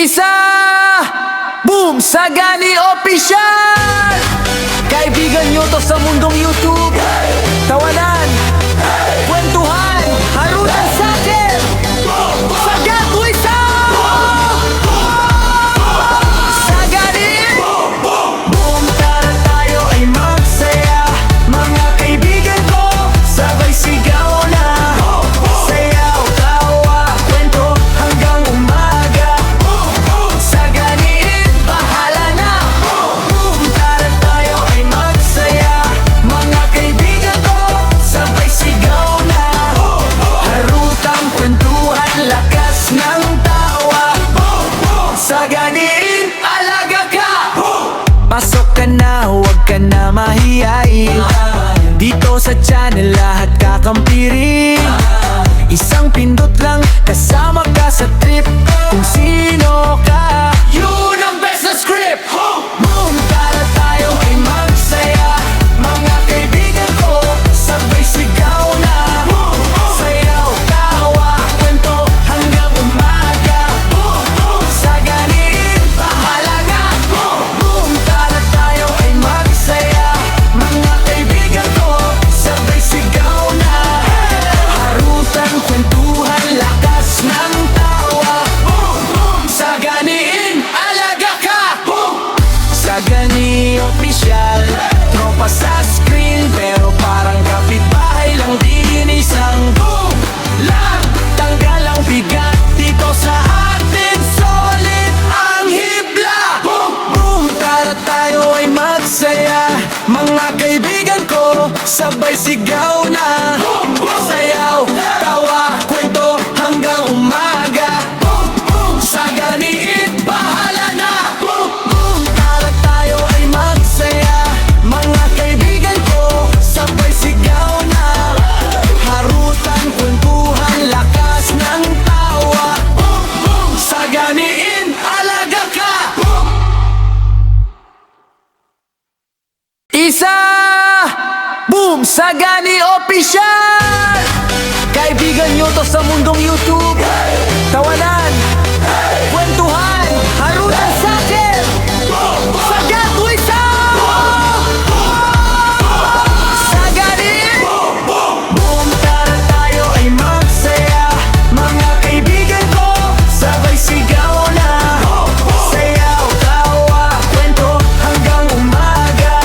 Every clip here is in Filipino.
Isa! Boom! Sagani Official! Kaibigan nyo to sa mundong YouTube. Tawanan, kwentuhan, harutan sa'kin. Sagat ko isa! Saganin! Boom! Tara tayo ay magsaya. Mga kaibigan ko, sabay sigaw na. Sayaw, tawa, kwento hanggang umaga. Saganin, bahala na. Boom! Tara tayo ay magsaya. Mga kaibigan ko, sabay sigaw na. Harutang kwentuhan, lakas ng tawa. Saganin, alaga ka. Pasok ka na, huwag ka na mahiyain. Dito sa channel lahat kakampirin. Isang pindot lang, kasama ka sa trip. Kung sino ka, yun ang best na script. Boom! Tara tayo ay magsaya. Mga kaibigan ko, sabay sigaw na. Sayaw, tawa, kwento hanggang umaga. Saganin, bahala na. Boom! Tara tayo ay magsaya. Mga kaibigan ko, sabay sigaw na. Harutan, kwentuhan, lakas ng tawa. Saganin, alaga ka. Sagani Official, tropa sa screen, pero parang kapitbahay lang din. Isang boom lang, tanggal ang bigat dito sa atin. Solid ang hibla. Boom, boom, tara tayo ay magsaya. Mga kaibigan ko, sabay sigaw na. Sayaw, tawa, kwento hanggang umaga. Saganiin, bahala na. Tara tayo ay magsaya. Mga kaibigan ko, sabay sigaw na. Harutan, kwentuhan, lakas ng tawa. Saganiin, alaga ka. Isa! Boom! Sagani Official! Kaibigan nyo to sa mundong YouTube. Tawanan, kwentuhan, harutan sa'kin. Sagat ko isa! Saganin! Boom! Tara tayo ay magsaya. Mga kaibigan ko, sabay sigaw na. Sayaw, tawa, kwento hanggang umaga.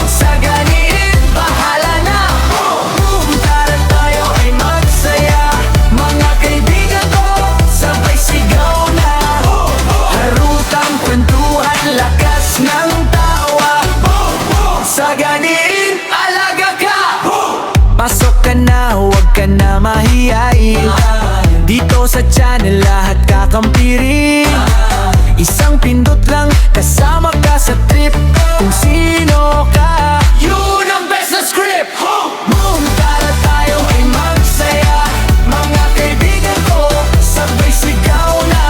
Saganin, bahala na. Boom! Tara tayo ay magsaya. Mga kaibigan ko, sabay sigaw na. Harutang kwentuhan, lakas ng tawa. Saganin, alaga ka. Pasok ka na, huwag ka na mahiyain. Dito sa channel lahat kakampirin. Isang pindot lang, kasama ka sa trip. Kung sino ka, yun ang best na script. Boom! Tara tayo ay magsaya. Mga kaibigan ko, sabay sigaw na.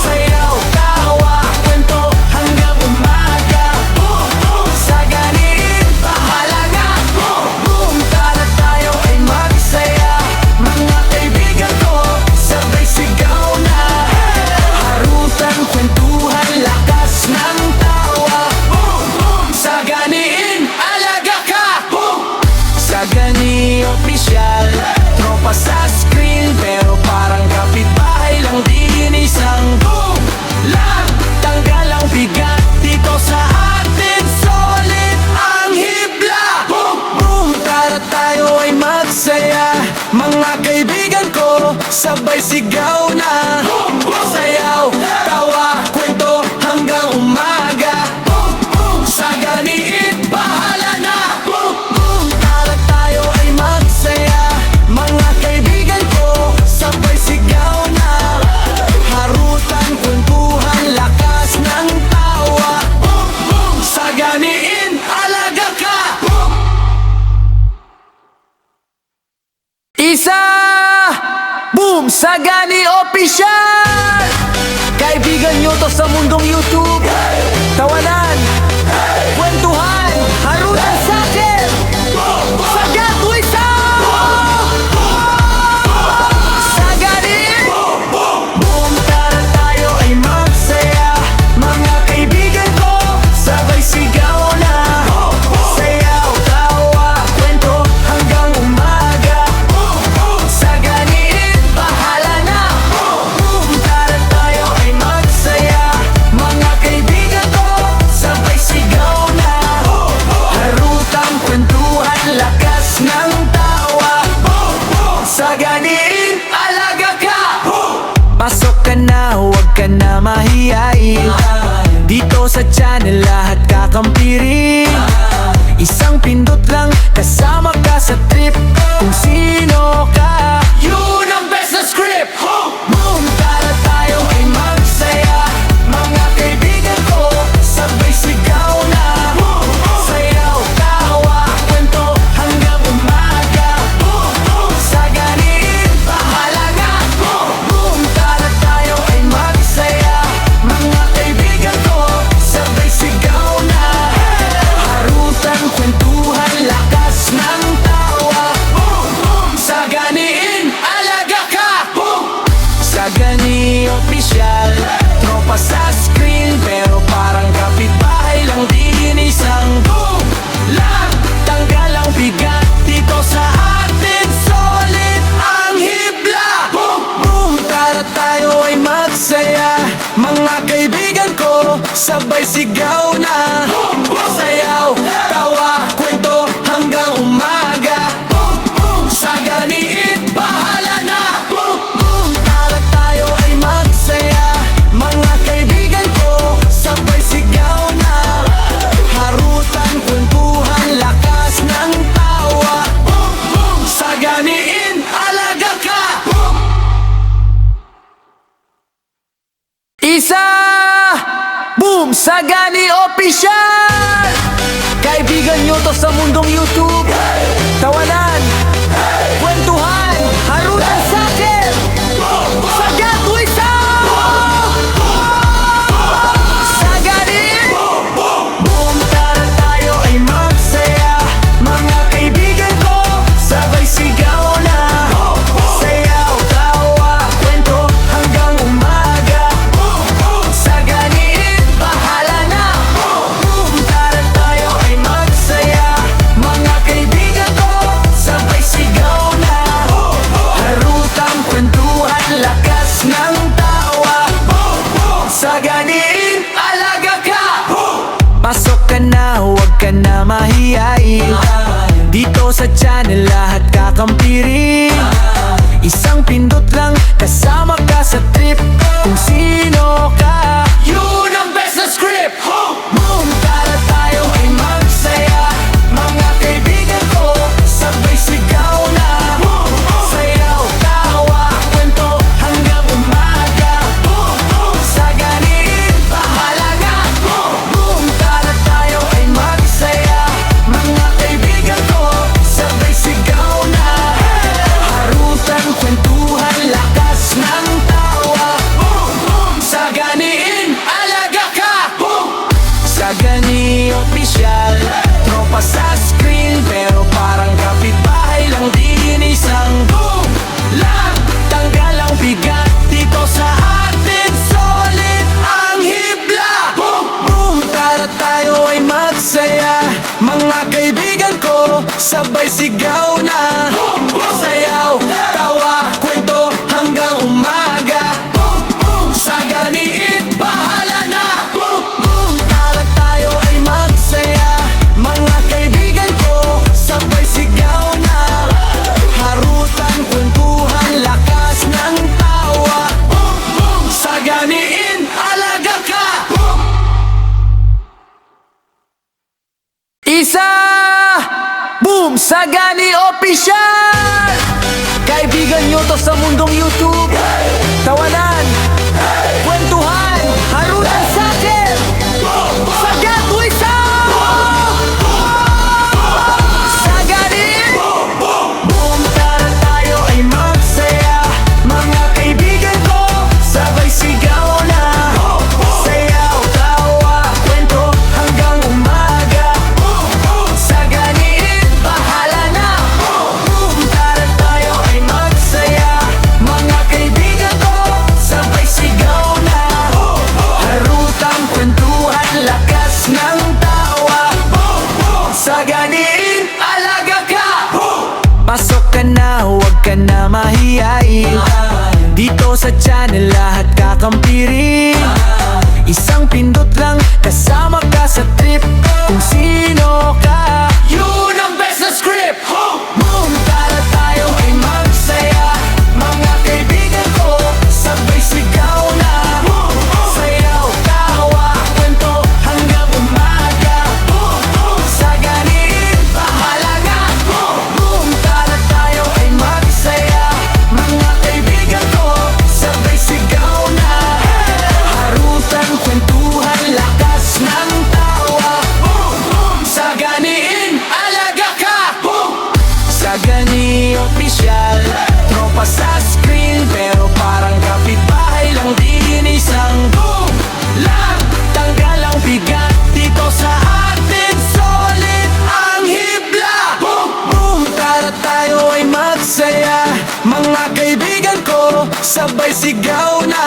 Sayaw, tawa, kwento hanggang umaga. Saganin, bahala na. Boom! Tara tayo ay magsaya. Mga kaibigan ko, sabay sigaw na. Harutan, kwentuhan, lakas ng tawa. Saganin, alaga ka. Sagani Official, tropa sa screen, pero parang kapitbahay lang din. Isang boom lang, tanggal ang bigat dito sa atin. Solid ang hibla. Boom, boom, tara tayo ay magsaya. Mga kaibigan ko, sabay sigaw na. Sayaw, tawa, kwento hanggang umaga. Saganiin, bahala na. Tara tayo ay magsaya. Mga kaibigan ko, sabay sigaw na. Harutan, kwentuhan, lakas ng tawa. Saganiin, alaga ka. Isa! Boom! Sagani Official! Kaibigan nyo to sa mundong YouTube. Tawanan, kwentuhan, harutan sa'kin. Sagat ko isa! Saganin! Boom! Tara tayo Dito sa channel lahat kakampirin. Isang pindot lang, kasama ka sa trip. Kung sino ka, yun ang best na script. Boom! Tara tayo ay magsaya. Mga kaibigan ko, sabay sigaw na. Sayaw, tawa, kwento hanggang umaga. Saganin, bahala na. Boom! Tara tayo ay magsaya. Mga kaibigan ko, sabay sigaw na. Harutan, kwentuhan, lakas ng tawa. Saganin, alaga ka. Sagani opisyal, tropa sa screen, pero parang kapitbahay lang din. Isang boom lang, tanggal ang bigat dito sa atin. Solid ang hibla. Boom, boom, tara tayo ay magsaya. Mga kaibigan ko, sabay sigaw na. Sayaw, tawa, kwento hanggang umaga. Saganiin, bahala na. Tara tayo ay magsaya. Mga kaibigan ko, sabay sigaw na. Harutan, kwentuhan, lakas ng tawa. Saganiin, alaga ka. Isa! Boom! Sagani Official! Kaibigan nyo to sa mundong YouTube. Tawanan, kwentuhan, harutan sa'kin. Sagat wisa! Saganin! Boom! Tara tayo ay magsaya. Mga kaibigan ko, sabay sigaw na. Sayaw, tawa, kwento hanggang umaga. Saganin, bahala na. Boom! Tara tayo ay magsaya. Mga kaibigan ko, sabay sigaw na. Harutan, kwentuhan, lakas ng tawa. Saganin, alaga ka. Pasok ka na, huwag ka na mahiyain. Dito sa channel lahat kakampirin. Isang pindot lang, kasama ka sa trip. Kung sino ka, yun ang best na script. Boom! Tara tayo ay magsaya. Mga kaibigan ko, sabay sigaw na. Sayaw, tawa, kwento hanggang umaga. Saganin, bahala na. Boom! Tara tayo ay magsaya. Mga kaibigan ko, sabay sigaw na. Harutan, kwentuhan, lakas ng tawa. Saganin, alaga ka. Sagani opisyal, tropa sa screen, pero parang kapitbahay lang din. Isang boom lang, tanggal ang bigat dito sa atin. Solid ang hibla. Boom, boom, tara tayo ay magsaya. Mga kaibigan ko, sabay sigaw na. Sayaw, tawa, kwento hanggang umaga. Saganiin, bahala na. Tara tayo ay magsaya. Mga kaibigan ko, sabay sigaw na. Harutan, kwentuhan, lakas ng tawa. Saganiin, alaga ka. Isa! Boom! Sagani Official! Kaibigan nyo to sa mundong YouTube. Tawanan, kwentuhan, harutan sa'kin. Sagat wisa! Saganin! Boom! Tara tayo ay magsaya. Mga kaibigan ko, sabay sigaw na. Sayaw, tawa, kwento hanggang umaga. Saganin, bahala na. Boom! Tara tayo ay magsaya. Mga kaibigan ko, sabay sigaw na. Harutan, kwentuhan, lakas ng tawa. Saganin, alaga ka. Pasok ka na, huwag ka na mahiyain. Dito sa channel lahat kakampirin. Isang pindot lang, kasama ka sa trip. Kung sino ka, yun ang best na script. Boom! Tara tayo ay magsaya. Mga kaibigan ko, sabay sigaw na. Sayaw, tawa, kwento sabay sigaw na